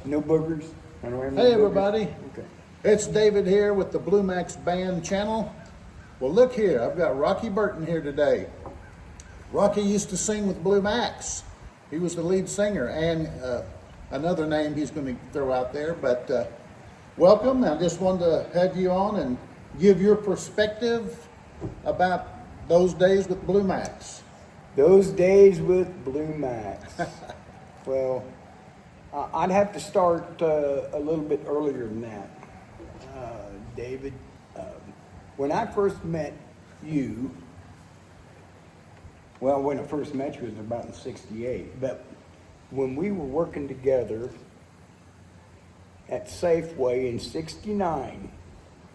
No boogers? I don't have no Hey boogers. everybody, Okay. it's David here with the Bluemax Band channel. Well look here, I've got Rocky Burton here today. Rocky used to sing with Bluemax. He was the lead singer, and another name he's going to throw out there, but welcome. I just wanted to have you on and give your perspective about those days with Bluemax. Those days with Bluemax. Well, I'd have to start a little bit earlier than that. David, when I first met you, well, when I first met you was about in '68, but when we were working together at Safeway in '69,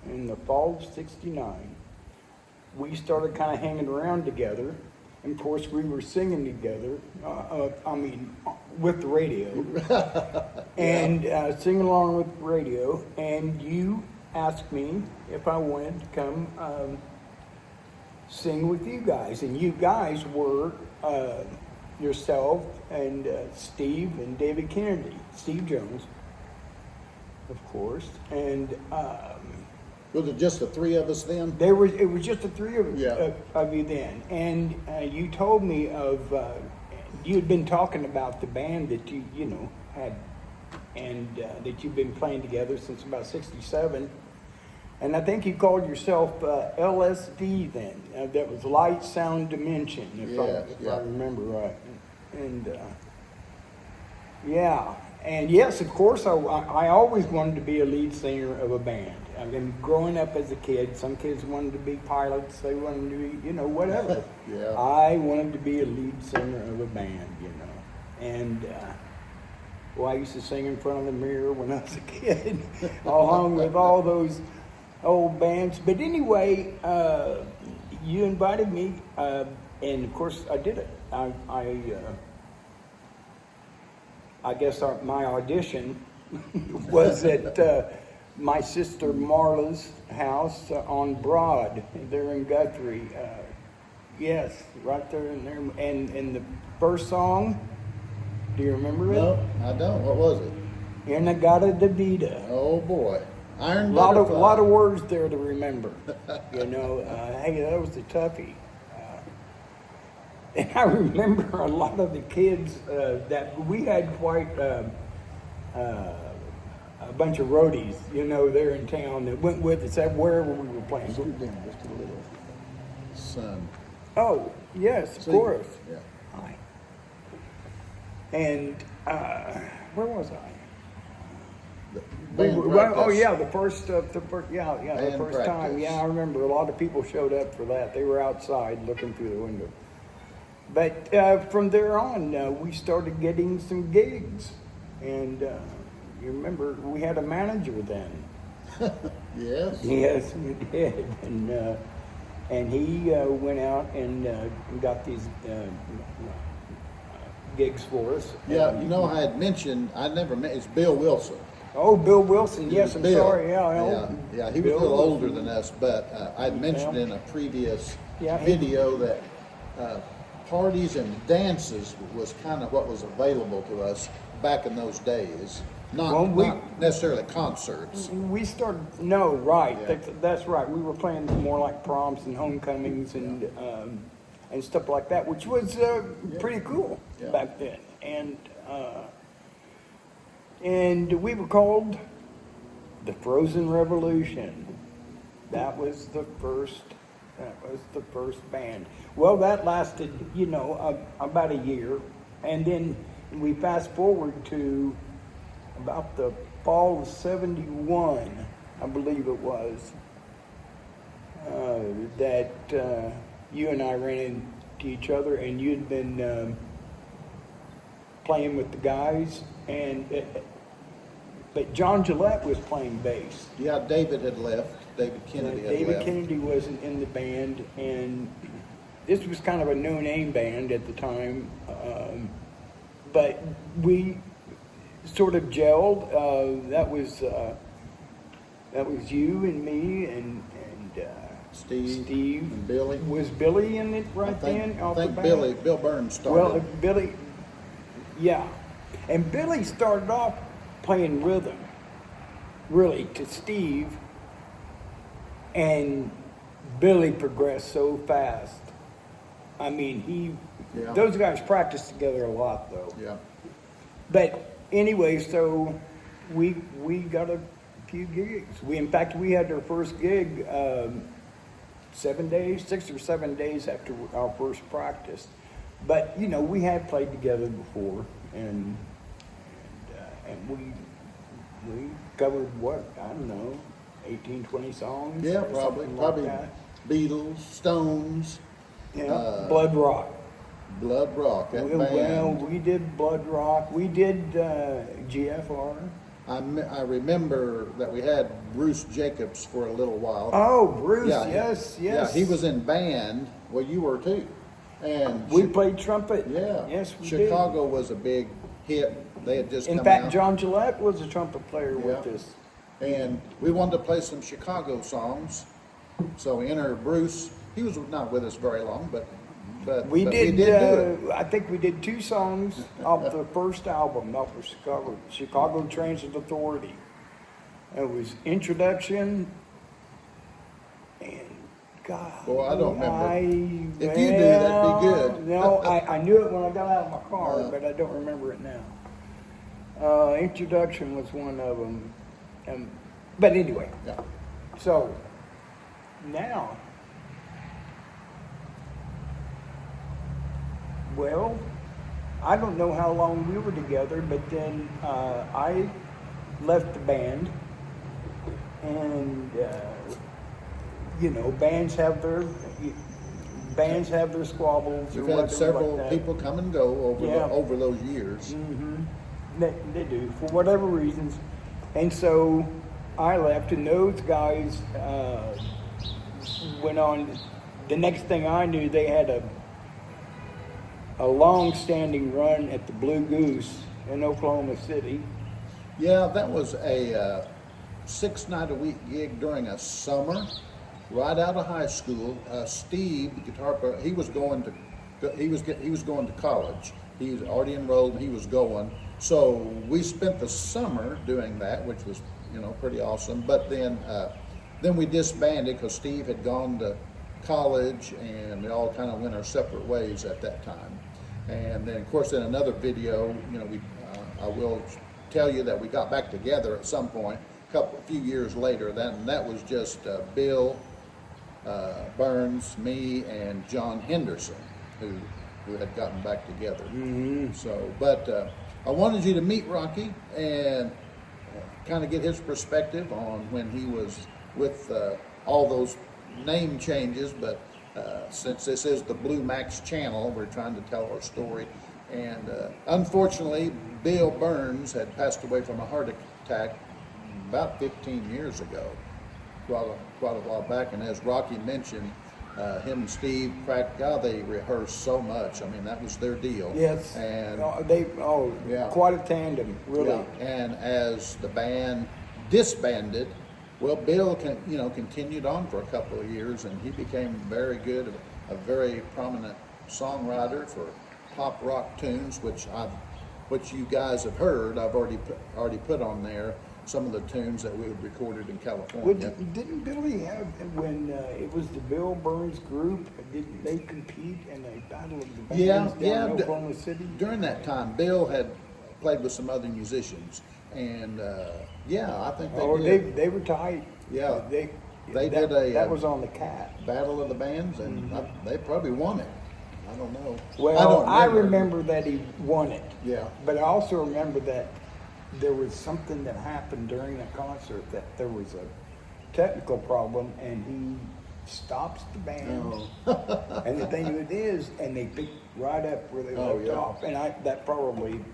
in the fall of '69, we started kind of hanging around together. And of course, we were singing together, with the radio, and singing along with the radio. And you asked me if I wanted to come sing with you guys. And you guys were yourself and Steve and David Kennedy, Steve Jones, of course. And Was it just the three of us then? it was just the three of, Yeah. of you then. And you told me of, you had been talking about the band that you had, and that you've been playing together since about '67. And I think you called yourself LSD then. That was Light Sound Dimension, if I remember right. And yeah. And yes, of course, I always wanted to be a lead singer of a band. I mean, growing up as a kid, some kids wanted to be pilots, they wanted to be, whatever. Yeah. I wanted to be a lead singer of a band, And, I used to sing in front of the mirror when I was a kid, along with all those old bands. But anyway, you invited me, and of course I did it. I guess my audition was at my sister Marla's house on Broad there in Guthrie. Yes, right there in there. And the first song, do you remember it? No, I don't. What was it? Inagata de Vida. Oh boy, Iron A Butterfly. lot of words there to remember. Hey, that was a toughie. And I remember a lot of the kids that we had quite a bunch of roadies, there in town that went with us wherever we were playing. Go down just a little. Son. Oh, yes, of course. Yeah. Hi. And where was I? Band Oh practice. yeah, the first Band time. practice. Yeah, I remember a lot of people showed up for that. They were outside looking through the window. But from there on, we started getting some gigs, and you remember we had a manager then. Yes. Yes, we did, and he went out and got these gigs for us. Yeah, I had mentioned, I never met, it's Bill Wilson. Oh, Bill Wilson. Yes, I'm Bill. sorry. Yeah, he was a little older than us, but I'd mentioned in a previous video that parties and dances was kind of what was available to us back in those days. Not necessarily concerts. We started. No, right. Yeah. That's right. We were playing more like proms and homecomings and stuff like that, which was pretty cool back then. And we were called the Frozen Revolution. That was the first band. Well, that lasted, about a year, and then we fast forward to about the fall of '71, I believe it was, that you and I ran into each other, and you'd been playing with the guys, but John Gillette was playing bass. Yeah, David had left. David Kennedy had David left. Kennedy wasn't in the band, and this was kind of a no-name band at the time, but we sort of gelled. That was you and me and Steve and Billy. Was Billy in it right then? I think Bill Burton started. Well, Billy, yeah, and Billy started off playing rhythm, really, to Steve, and Billy progressed so fast. I mean, Yeah. those guys practiced together a lot, though. Yeah. But anyway, so we got a few gigs. In fact, we had our first gig 6 or 7 days after our first practice. But you know, we had played together before, and we covered what, I don't know, 18, 20 songs. Yeah, or probably. something Probably like that. Beatles, Stones, Yeah, Blood Rock. Blood Rock, that Well, band. we did Blood Rock. We did GFR. I remember that we had Bruce Jacobs for a little while. Oh, Bruce, Yeah, yes. Yeah, he was in band. Well, you were too. And We played trumpet. yeah, Yes, we Chicago was a big hit. They had just did. In come fact, out. John Gillette was a trumpet player with Yeah. us. And we wanted to play some Chicago songs. So we entered Bruce. He was not with us very long, but We but did, do it. I think we did 2 songs off the first album, off of Chicago Transit Authority. It was Introduction and God. Boy, I don't remember. If you do, well, that'd be good. No, I knew it when I got out of my car, Yeah. but I don't remember it now. Introduction was one of them. But anyway, Yeah. so now, well, I don't know how long we were together, but then I left the band, and you know, bands have their squabbles. We've or had whatever several like that. people come and go over Yeah. over those years. They do, for whatever reasons. And so I left, and those guys went on. The next thing I knew, they had a long-standing run at the Blue Goose in Oklahoma City. Yeah, that was a 6-night-a-week gig during a summer, right out of high school. Steve, the guitar player, he was going to college. He was already enrolled, and he was going. So we spent the summer doing that, which was, you know, pretty awesome. But then we disbanded because Steve had gone to college, and we all kind of went our separate ways at that time. And then, of course, in another video, you know, I will tell you that we got back together at some point, a few years later. That was just Bill Burns, me, and John Henderson, who had gotten back together. So, but I wanted you to meet Rocky and kind of get his perspective on when he was with all those name changes. But since this is the Bluemax channel, we're trying to tell our story. And unfortunately, Bill Burns had passed away from a heart attack about 15 years ago, quite a while back. And as Rocky mentioned, him and Steve they rehearsed so much. I mean, that was their deal. Yes, And Yeah. quite a tandem, really. yeah, and as the band disbanded, well, Bill continued on for a couple of years, and he became very good, a very prominent songwriter for pop rock tunes, which you guys have heard. I've already put on there some of the tunes that we had recorded in California. Didn't Billy have, when it was the Bill Burns group, didn't they compete in a battle of the bands down in Oklahoma City? During that time, Bill had played with some other musicians, and I think they did. They were tight. Yeah. They did a that was on the Cat. Battle of the Bands, and they probably won it. I don't know. Well, I don't remember that he won it. Yeah. But I also remember that there was something that happened during the concert, that there was a technical problem, and he stops the band. Oh. And the thing of it is, and they picked right up where they Oh, left yeah. off, and that probably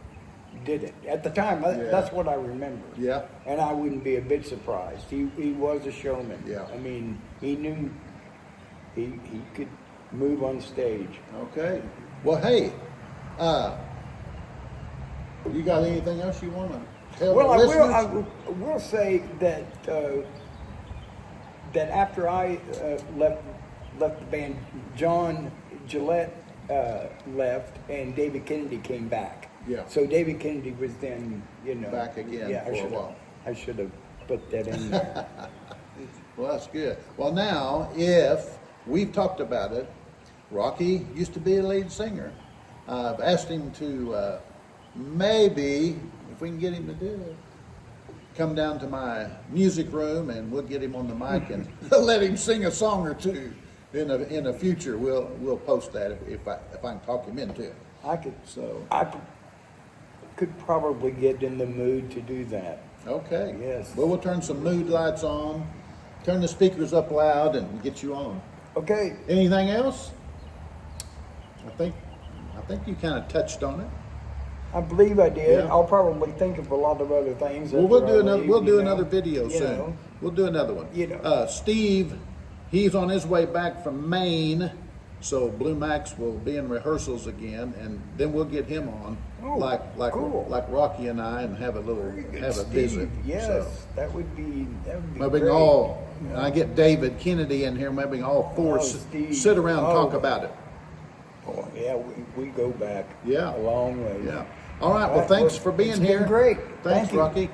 did it. At the time, that's what I remember. Yeah. And I wouldn't be a bit surprised. He was a showman. Yeah. I mean, he knew he could move on stage. Okay. Well, hey, you got anything else you want to tell Well, the listeners? I will say that that after I left the band, John Gillette left, and David Kennedy came back. Yeah. So David Kennedy was then, you know. Back again yeah, for a while. I should have put that in there. Well, that's good. Well, now, if we've talked about it, Rocky used to be a lead singer. I've asked him to maybe, if we can get him to do it, come down to my music room and we'll get him on the mic and let him sing a song or two. In the future, we'll post that if I can talk him into it. I could So could probably get in the mood to do that. okay. Yes. Well, we'll turn some mood lights on, turn the speakers up loud, and get you on. Okay. Anything else? I think you kind of touched on it. I believe I did. Yeah. I'll probably think of a lot of other things. Well, we'll after do I another. leave, We'll do you another know. video You soon. know. We'll do another one. You know. Steve, he's on his way back from Maine, so Bluemax will be in rehearsals again, and then we'll get him on, Oh, cool. like Rocky and I, and have a Very good, have a Steve. visit. Yes, So, that would be maybe great. and I get David Kennedy in here. Maybe all four Steve. sit around and talk Oh. about it. Oh, yeah, we go back Yeah. a long way. Yeah. All right. Well, thanks for being It's been here. great. Thanks, Thank you. Rocky.